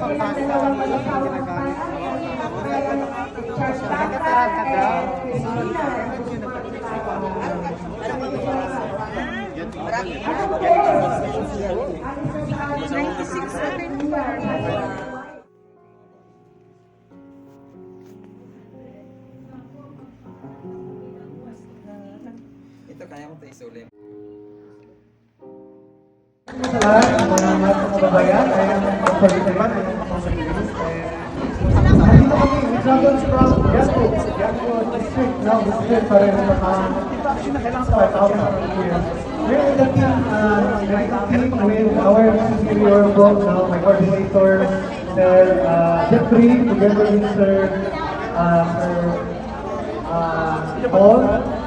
silang dalawang mag-asawang Charles Bata and Christina. Ano po kayo? 96 na rin. Ito kaya mo tayo isulit. Sa lahat ng mga kababayan ay ang pagpapalitan ay ang pagpapalitan. Nandito kami, we travel from Yanco District, now district pa rin sa start out from here. We're in the team with our superior boss, now my coordinator, Sir Jeffrey, together with Sir Paul,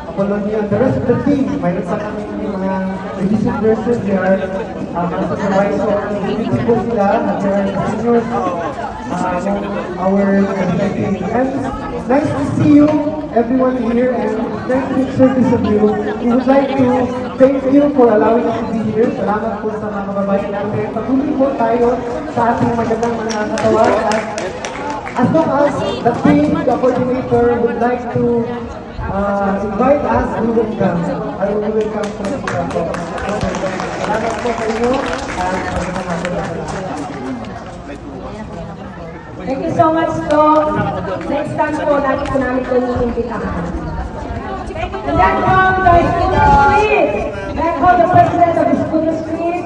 Apolonia, and the rest of the team. Mayroon pa kami mga registered nurses, they are mga supervisor, hindi po sila, at they are seniors our team. And nice to see you, everyone here, and nice to meet service of you. We would like to thank you for allowing us to be here. Salamat po sa mga kababayan natin. Patuloy po tayo sa ating magandang mga katawan. As long as the team, the coordinator would like to invite us, we will come. I will come from the platform. Salamat po sa inyo. Thank you so much po. Next time po, lagi po namin ito iimbitahan. And then po, the Scooter Street. Then po, the president of the Scooter Street.